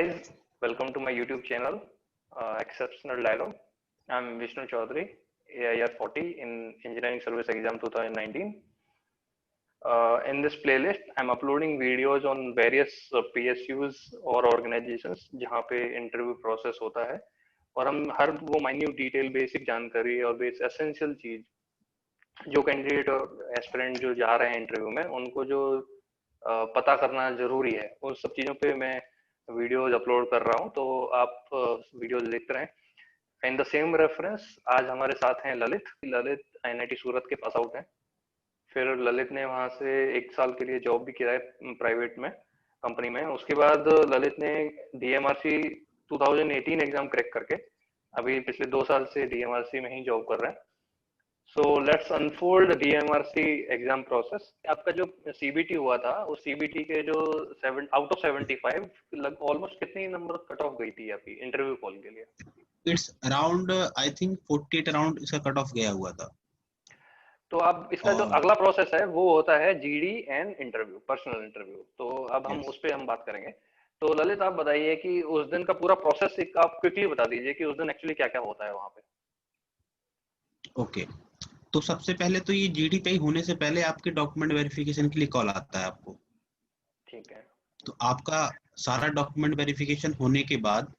guys, welcome to my YouTube channel, Exceptional Dialogue. I'm Vishnu Chaudhary, AIR 40 in Engineering Service Exam 2019. In this playlist, I'm uploading videos on various PSUs और organizations जहाँ पे interview process होता है और हम हर वो minute detail basic जानकारी और बेस एसेंशियल चीज जो कैंडिडेट और एस्पिरेंट जो जा रहे हैं इंटरव्यू में उनको जो पता करना जरूरी है उस सब चीजों पे मैं वीडियोज अपलोड कर रहा हूँ, तो आप वीडियोज देखते रहें। इन द सेम रेफरेंस आज हमारे साथ हैं ललित आईआईटी सूरत के पास आउट हैं। फिर ललित ने वहां से 1 साल के लिए जॉब भी किया है प्राइवेट में कंपनी में। उसके बाद ललित ने डीएमआरसी 2018 एग्जाम क्रैक करके अभी पिछले 2 साल से डीएमआरसी में ही जॉब कर रहे हैं। So let's unfold DMRC exam process. आपका जो सीबीटी हुआ था उस सीबीटी के जो 7 आउट ऑफ 75 ऑलमोस्ट कितनी नंबर कट ऑफ गई थी आपकी इंटरव्यू कॉल के लिए? It's around I think 48 around इसका कट ऑफ गया हुआ था। तो अब इसका जो अगला प्रोसेस है वो होता है GD and interview, personal interview. तो अब हम उस पे हम बात करेंगे। तो ललित आप बताइए कि उस दिन का पूरा प्रोसेस एक आप क्विकली बता दीजिए कि उस दिन एक्चुअली क्या क्या होता है वहां पे। ओके, तो सबसे पहले तो ये जीडी पे होने से पहले आपके डॉक्यूमेंट वेरिफिकेशन के लिए कॉल आता है आपको। ठीक है। तो आपका सारा डॉक्यूमेंट वेरिफिकेशन होने के बाद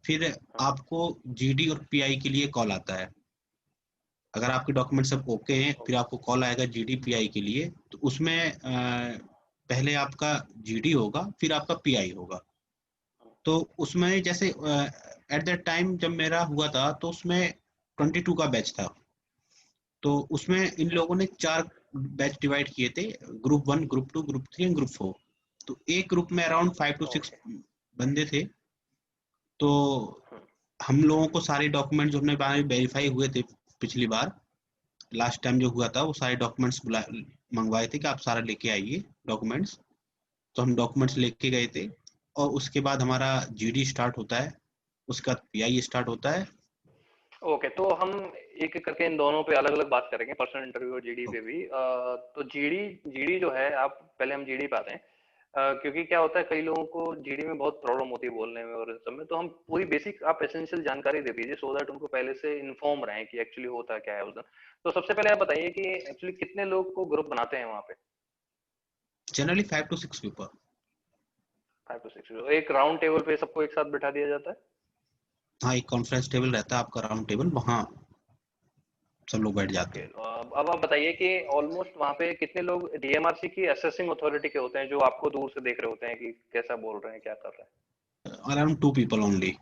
फिर आपको जीडी और पीआई के लिए कॉल आता है। अगर आपके डॉक्यूमेंट सब ओके हैं फिर आपको कॉल आएगा जीडी पीआई के लिए। तो उसमें पहले आपका जीडी होगा फिर आपका पीआई होगा। तो उसमें जैसे एट दैट टाइम जब मेरा हुआ था तो उसमें 22 का बैच था। तो उसमें इन लोगों ने 4 बैच डिवाइड किए थे, group 1, group 2, group 3 and group 4। तो एक ग्रुप में अराउंड 5 to 6 बंदे थे। तो हम लोगों को सारे डॉक्यूमेंट जो हमने वेरीफाई हुए थे पिछली बार लास्ट टाइम जो हुआ था वो सारे डॉक्यूमेंट्स मंगवाए थे कि आप सारा लेके आइए डॉक्यूमेंट्स। तो हम डॉक्यूमेंट्स लेके गए थे और उसके बाद हमारा जीडी स्टार्ट होता है, उसके बाद पीआई स्टार्ट होता है। ओके, तो हम एक एक करके इन दोनों पे अलग अलग बात करेंगे, पर्सनल इंटरव्यू और जीडी पे भी। तो जीडी जो है, आप पहले हम जीडी पे आते हैं। क्योंकि क्या होता है कई लोगों को जीडी में बहुत प्रॉब्लम होती है बोलने में और इस सब में, तो हम पूरी बेसिक आप एसेंशियल जानकारी दे दीजिए सो दैट उनको पहले से इन्फॉर्म रहे कि एक्चुअली होता क्या है उस दिन। तो सबसे पहले आप बताइए कि एक्चुअली कितने लोग को ग्रुप बनाते हैं वहाँ पे? Generally 5 to 6 people. 5 to 6। एक राउंड टेबल पे सबको एक साथ बिठा दिया जाता है? हाँ, एक कॉन्फ्रेंस टेबल रहता है आपका, राउंड टेबल, वहाँ सब लोग बैठ जाते हैं। अब आप बताइए कि ऑलमोस्ट वहाँ पे कितने लोग डीएमआरसी की असेसिंग अथॉरिटी के होते हैं जो आपको दूर से देख रहे होते हैं कि कैसा बोल रहे हैं, क्या कर रहे हैं? Around 2 people only.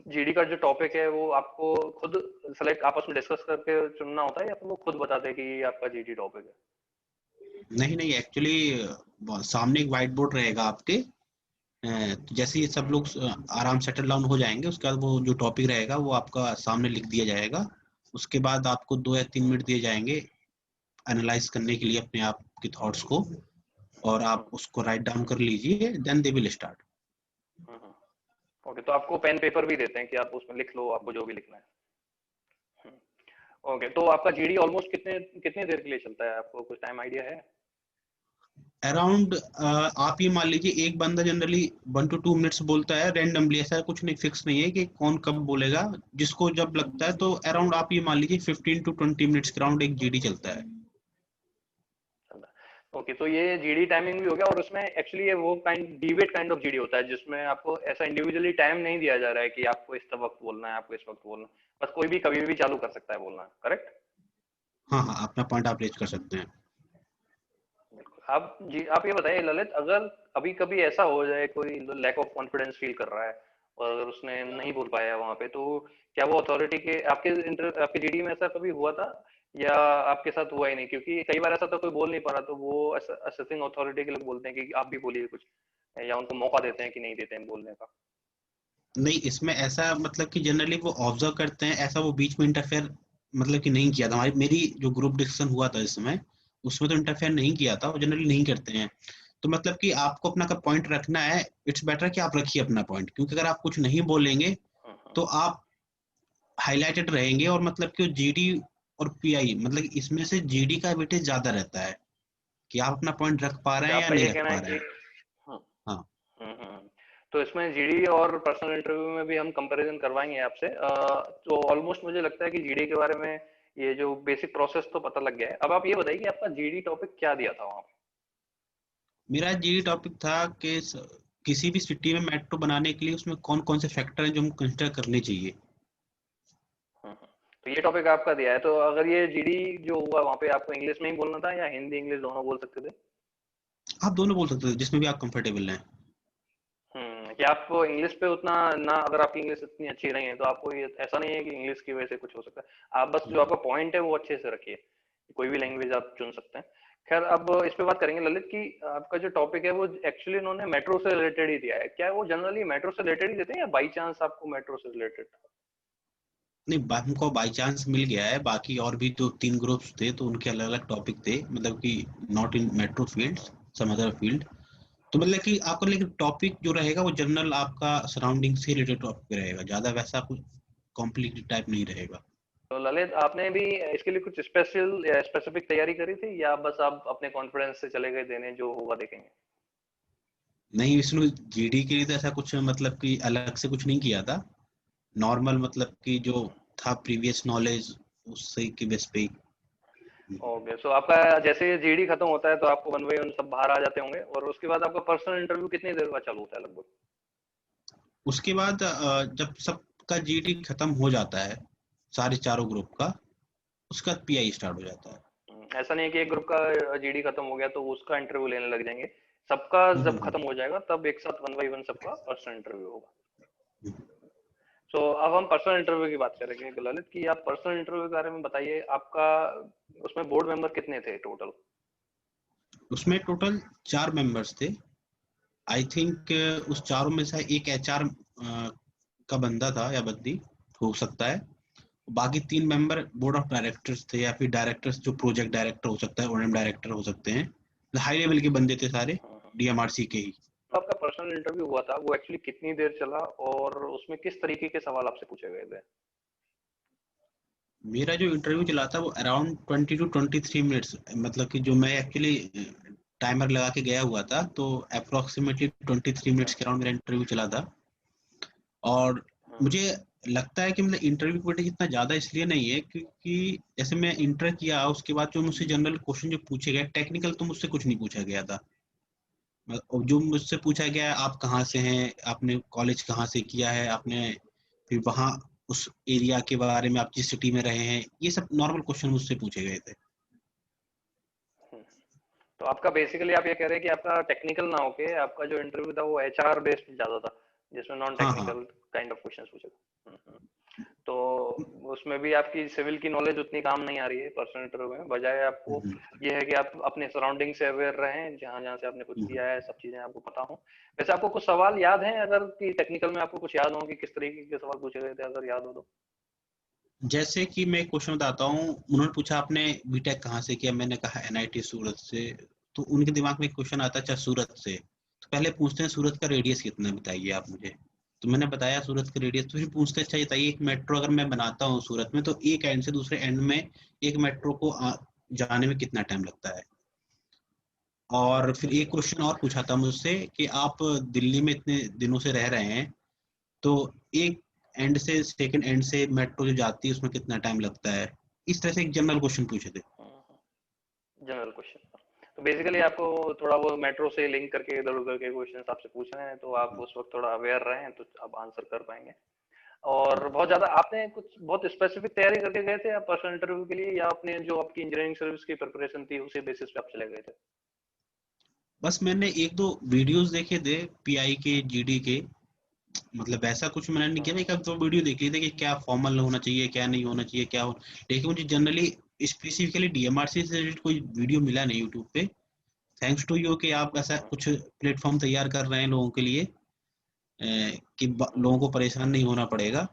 जीडी का जो टॉपिक है वो आपको खुद सेलेक्ट आपस में डिस्कस करके चुनना होता है या फिर वो खुद बताते हैं कि ये आपका जीडी टॉपिक है? नहीं, एक्चुअली सामने एक व्हाइट बोर्ड रहेगा आपके। तो जैसे ही सब लोग आराम सेटल डाउन हो जाएंगे उसके बाद वो जो टॉपिक रहेगा वो आपका सामने लिख दिया जाएगा। उसके बाद आपको 2 या 3 मिनट दिए जाएंगे एनालाइज करने के लिए अपने आप के थॉट्स को, और आप उसको राइट डाउन कर लीजिए, then they will start. Okay, तो आपको पेन पेपर भी देते हैं कि आप उसमें लिख लो आपको जो भी लिखना है? ओके, तो आपका जीडी ऑलमोस्ट कितने कितने देर के लिए चलता है, आपको कुछ टाइम आइडिया है? अराउंड आप ये मान लीजिए एक बंदा जनरली 1 to 2 मिनट्स बोलता है रैंडमली, ऐसा कुछ नहीं फिक्स नहीं है कि कौन कब बोलेगा, जिसको जब लगता है। तो अराउंड आप ये मान लीजिए 15 to 20 मिनट्स के अराउंड एक जीडी चलता है। ओके, तो ये जीडी टाइमिंग भी हो गया और उसमें एक्चुअली ये वो डिबेट काइंड ऑफ जीडी होता है जिसमें आपको ऐसा इंडिविजुअली टाइम नहीं दिया जा रहा है कि आपको इस वक्त बोलना है, आपको इस वक्त बोलना है। बस कोई भी कभी भी चालू कर सकता है बोलना, करेक्ट? हाँ, अपना पॉइंट आप रेज कर सकते हैं। आप ये बताइए ललित, अगर अभी कभी ऐसा हो जाए कोई लैक ऑफ कॉन्फिडेंस फील कर रहा है और अगर उसने नहीं बोल पाया वहां पे, तो क्या वो अथॉरिटी के आपके जीडी में ऐसा कभी हुआ था या आपके साथ हुआ ही नहीं? क्योंकि कई बार ऐसा तो कोई बोल नहीं पा रहा तो वो असेसिंग अथॉरिटी के लोग बोलते हैं कि आप भी बोलिए कुछ, या उनको मौका देते हैं कि नहीं देते हैं बोलने का। नहीं, इसमें ऐसा मतलब कि जनरली वो ऑब्जर्व करते हैं, ऐसा वो बीच में इंटरफेयर मतलब कि नहीं किया था। मेरी जो ग्रुप डिस्कशन हुआ था इसमें, उसमें तो इंटरफेयर नहीं किया था, वो जनरली नहीं करते हैं। तो मतलब कि आपको अपना का पॉइंट रखना है, इट्स बेटर कि आप रखिए अपना पॉइंट, क्योंकि अगर आप कुछ नहीं बोलेंगे तो आप हाईलाइटेड रहेंगे। और मतलब कि जीडी और पीआई मतलब इसमें से जीडी का वेटेज ज्यादा रहता है कि आप अपना पॉइंट रख पा रहे हैं या आपका नहीं ये रख कहना पा है रहे कि हैं। हाँ, हम्म, हम्म। तो इसमें जीडी और पर्सनल इंटरव्यू में भी हम कंपैरिजन करवाएंगे आपसे। तो ऑलमोस्ट मुझे लगता है कि जीडी के बारे में ये जो बेसिक प्रोसेस तो पता लग गया है। अब आप ये बताइए कि आपका जीडी टॉपिक क्या दिया था वहाँ पे? मेरा जी टॉपिक था कि किसी भी सिटी में मेट्रो बनाने के लिए उसमें कौन कौन से फैक्टर हैं जो हम कंसिडर करने चाहिए। तो ये टॉपिक आपका दिया है, तो अगर ये जीडी जो हुआ वहाँ पे आपको इंग्लिश में ही बोलना था या हिंदी इंग्लिश दोनों बोल सकते थे? आप दोनों बोल सकते हो जिसमें भी आप कंफर्टेबल हैं। कि आप इंग्लिश पे उतना ना, अगर आपकी इंग्लिश इतनी अच्छी नहीं है तो आपको ये ऐसा नहीं है कि इंग्लिश की वजह से कुछ हो सकता है। आप बस जो आपका पॉइंट है वो अच्छे से रखिए, कोई भी लैंग्वेज आप चुन सकते हैं। खैर, अब इस पे बात करेंगे ललित की आपका जो टॉपिक है वो एक्चुअली उन्होंने मेट्रो से रिलेटेड ही दिया है। क्या वो जनरली मेट्रो से रिलेटेड ही देते हैं या बाई चांस आपको मेट्रो से रिलेटेड? नहीं, हमको बाई चांस मिल गया है। बाकी और भी जो 3 ग्रुप्स थे तो उनके अलग अलग टॉपिक थे, मतलब कि not in metro field, some other field. तो मतलब कि आपका लेकिन टॉपिक जो रहेगा वो जनरल आपका सराउंडिंग से रिलेटेड टॉपिक रहेगा, ज्यादा वैसा कुछ कॉम्प्लिकेटेड टाइप नहीं रहेगा। तो ललित, आपने भी इसके लिए कुछ स्पेशल या स्पेसिफिक तैयारी करी थी या बस आप अपने कॉन्फिडेंस से चले गए देने जो होगा देखेंगे? नहीं विष्णु, जीडी के लिए तो ऐसा कुछ मतलब कि अलग से कुछ नहीं किया था। नॉर्मल मतलब कि जो था प्रीवियस नॉलेज उससे की बेस पे ही। ओके, सो आपका जैसे जीडी खत्म होता है तो आपको वन बाई वन सब बाहर आ जाते होंगे, और उसके बाद आपका पर्सनल इंटरव्यू कितनी देर बाद चालू होता है लगभग? उसके बाद जब सबका जीडी खत्म हो जाता है, सारे चारों ग्रुप का, उसके बाद पीआई स्टार्ट हो जाता है। ऐसा नहीं है कि एक ग्रुप का जीडी खत्म हो गया तो उसका इंटरव्यू लेने लग जाएंगे। सबका जब हम्म, खत्म हो जाएगा तब एक साथ वन बाई वन सबका पर्सनल इंटरव्यू होगा। हम्म। सो अब हम पर्सनल इंटरव्यू की बात करेंगे ललित की। आप पर्सनल इंटरव्यू के बारे में बताइए, आपका उसमें बोर्ड मेंबर कितने थे टोटल? उसमें टोटल 4 मेंबर्स थे। आई थिंक उस चारों में से एक एचआर का बंदा था या बंदी, हो सकता है। बाकी 3 मेंबर बोर्ड ऑफ डायरेक्टर्स थे, या फिर डायरेक्टर्स जो प्रोजेक्ट डायरेक्टर हो सकता है, ओएम डायरेक्टर हो सकते हैं। हाई लेवल के बंदे थे सारे, डीएमआरसी के ही। तो आपका पर्सनल इंटरव्यू हुआ था वो एक्चुअली कितनी देर चला और उसमें किस तरीके के सवाल आपसे पूछे गए थे? मेरा जो इंटरव्यू चला था वो अराउंड 20 to 23 मिनट्स, मतलब कि जो मैं एक्चुअली टाइमर लगा के गया हुआ था, तो अप्रोक्सीमेटली 23 मिनट्स के अराउंड मेरा इंटरव्यू चला था। और मुझे लगता है कि मतलब इंटरव्यू की वेटेज इतना ज्यादा इसलिए नहीं है क्योंकि जैसे मैं इंटर किया उसके बाद जो मुझसे जनरल क्वेश्चन जो पूछे गए, टेक्निकल तो मुझसे कुछ नहीं पूछा गया था। जो मुझसे पूछा गया आप कहाँ से हैं, आपने कॉलेज कहाँ से किया है आपने, फिर वहाँ उस एरिया के बारे में, आप जिस सिटी में रहे हैं, ये सब नॉर्मल क्वेश्चन मुझसे पूछे गए थे। तो आपका बेसिकली आप ये कह रहे हैं कि आपका टेक्निकल ना होके आपका जो इंटरव्यू था वो एचआर बेस्ड ज्यादा था, जिसमें नॉन हाँ हाँ। टेक्निकल काइंड ऑफ क्वेश्चंस पूछे थे। तो उसमें भी आपकी सिविल की नॉलेज उतनी काम नहीं आ रही है पर्सनल इंटरव्यू में, बजाय आपको हम्म, ये है कि आप अपने सराउंडिंग से अवेयर रहें, जहां जहां से आपने कुछ हम्म। किया है सब चीजें आपको पता हो। वैसे आपको कुछ सवाल याद हैं अगर कि टेक्निकल में आपको कुछ याद हो कि किस तरीके के सवाल पूछे गए थे, अगर याद हो तो? जैसे कि मैं क्वेश्चन बताता हूँ, उन्होंने पूछा आपने बीटेक कहाँ से किया, मैंने कहा एनआईटी सूरत से। तो उनके दिमाग में क्वेश्चन आता है, अच्छा सूरत से, तो पहले पूछते हैं सूरत का रेडियस कितना है, बताइए आप मुझे। तो मैंने बताया सूरत का रेडियस, तो फिर पूछते हैं अच्छा बताइए एक मेट्रो अगर मैं बनाता हूँ सूरत में तो एक एंड से दूसरे एंड में एक मेट्रो को जाने में कितना टाइम लगता है। और फिर एक क्वेश्चन और पूछा था मुझसे कि आप दिल्ली में इतने दिनों से रह रहे हैं, तो एक एंड से सेकंड एंड से मेट्रो जो जाती है उसमें कितना टाइम लगता है। इस तरह से एक जनरल क्वेश्चन पूछे थे। General question. तो बेसिकली आपको थोड़ा वो मेट्रो से लिंक करके इधर उधर के क्वेश्चन आपसे पूछ रहे हैं, तो आप उस वक्त थोड़ा अवेयर रहे हैं तो आप आंसर कर पाएंगे। और बहुत ज्यादा आपने कुछ बहुत स्पेसिफिक तैयारी करके गए थे या पर्सनल इंटरव्यू के लिए, या आपने जो आपकी इंजीनियरिंग सर्विस की प्रिपरेशन थी उसी बेसिस पे आप चले गए थे? बस मैंने एक दो वीडियोस देखे थे पीआई के, जीडी के, मतलब ऐसा कुछ मैंने नहीं किया, एक आध दो वीडियो देख लिए थे कि क्या फॉर्मल होना चाहिए क्या नहीं होना चाहिए क्या हो। लेकिन मुझे जनरली स्पेसिफिकली डीएमआरसी से रिलेटेड कोई वीडियो मिला नहीं यूट्यूब पे। थैंक्स टू यू कि आप ऐसा कुछ प्लेटफॉर्म तैयार कर रहे हैं लोगों के लिए, कि लोगों को परेशान नहीं होना पड़ेगा।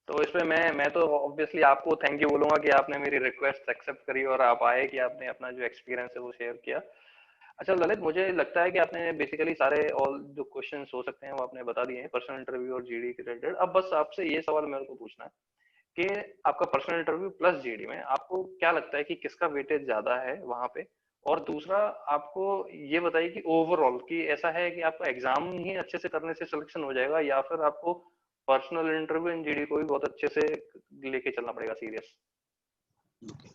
तो इस पे मैं तो ऑब्वियसली आपको थैंक यू बोलूंगा कि आपने मेरी रिक्वेस्ट एक्सेप्ट करी और आप आए, कि आपने अपना जो एक्सपीरियंस है वो शेयर किया। अच्छा ललित, मुझे लगता है कि आपने बेसिकली सारे ऑल जो क्वेश्चंस हो सकते हैं वो आपने बता दिए हैं पर्सनल इंटरव्यू और जीडी के रिलेटेड। अब बस आपसे ये सवाल मेरे को पूछना है कि आपका पर्सनल इंटरव्यू प्लस जीडी में आपको क्या लगता है कि किसका वेटेज ज्यादा है वहां पे, और दूसरा आपको ये बताइए कि ओवरऑल कि ऐसा है कि आपका एग्जाम ही अच्छे से करने से सिलेक्शन हो जाएगा या फिर आपको पर्सनल इंटरव्यू इन जीडी को भी बहुत अच्छे से लेके चलना पड़ेगा सीरियस। Okay.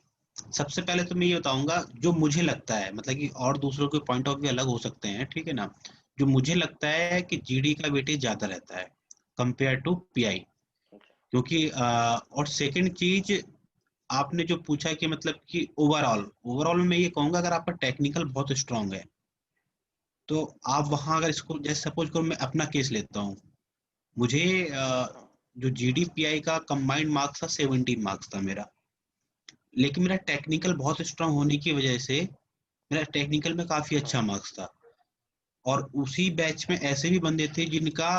सबसे पहले तो मैं ये बताऊंगा जो मुझे लगता है, मतलब कि और दूसरों के पॉइंट ऑफ व्यू अलग हो सकते हैं, ठीक है ना। जो मुझे लगता है कि जीडी का वेटेज ज्यादा रहता है कंपेयर टू पीआई, क्योंकि और सेकंड चीज आपने जो पूछा कि मतलब कि ओवरऑल ओवरऑल मैं ये कहूंगा अगर आपका टेक्निकल बहुत स्ट्रांग है तो आप वहां, अगर इसको जैसे सपोज करो मैं अपना केस लेता हूँ, मुझे जो जीडी पीआई का कंबाइंड मार्क्स था 17 मार्क्स था मेरा, लेकिन मेरा टेक्निकल बहुत स्ट्रांग होने की वजह से मेरा टेक्निकल में काफी अच्छा मार्क्स था। और उसी बैच में ऐसे भी बंदे थे जिनका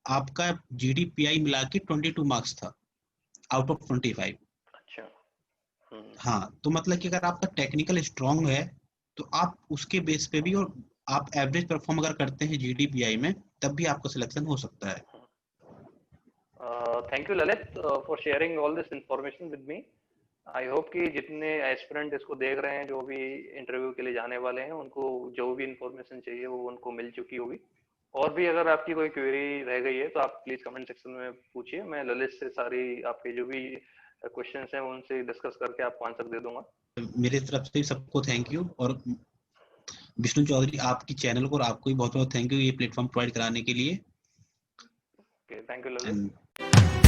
आपका जीडी पीआई मिला के 22 मार्क्स था आउट ऑफ 25। अच्छा। हाँ, तो मतलब कि अगर आपका टेक्निकल स्ट्रांग है तो आप उसके बेस पे भी, और आप एवरेज परफॉर्म अगर करते हैं जीडी पीआई में, तब भी आपका सिलेक्शन हो सकता है। Thank you Lalit for sharing all this information with me. I hope कि जितने एस्पिरेंट इसको देख रहे हैं, जो भी इंटरव्यू के लिए जाने वाले हैं, उनको जो भी इंफॉर्मेशन चाहिए वो उनको मिल चुकी होगी। और भी अगर आपकी कोई क्वेरी रह गई है तो आप प्लीज कमेंट सेक्शन में पूछिए, मैं ललित से सारी आपके जो भी क्वेश्चंस हैं उनसे डिस्कस करके आपको आंसर दे दूंगा। मेरे तरफ से सबको थैंक यू, और विष्णु चौधरी आपकी चैनल को और आपको भी बहुत बहुत थैंक यू ये प्लेटफॉर्म प्रोवाइड कराने के लिए। Okay, thank you Lalit. And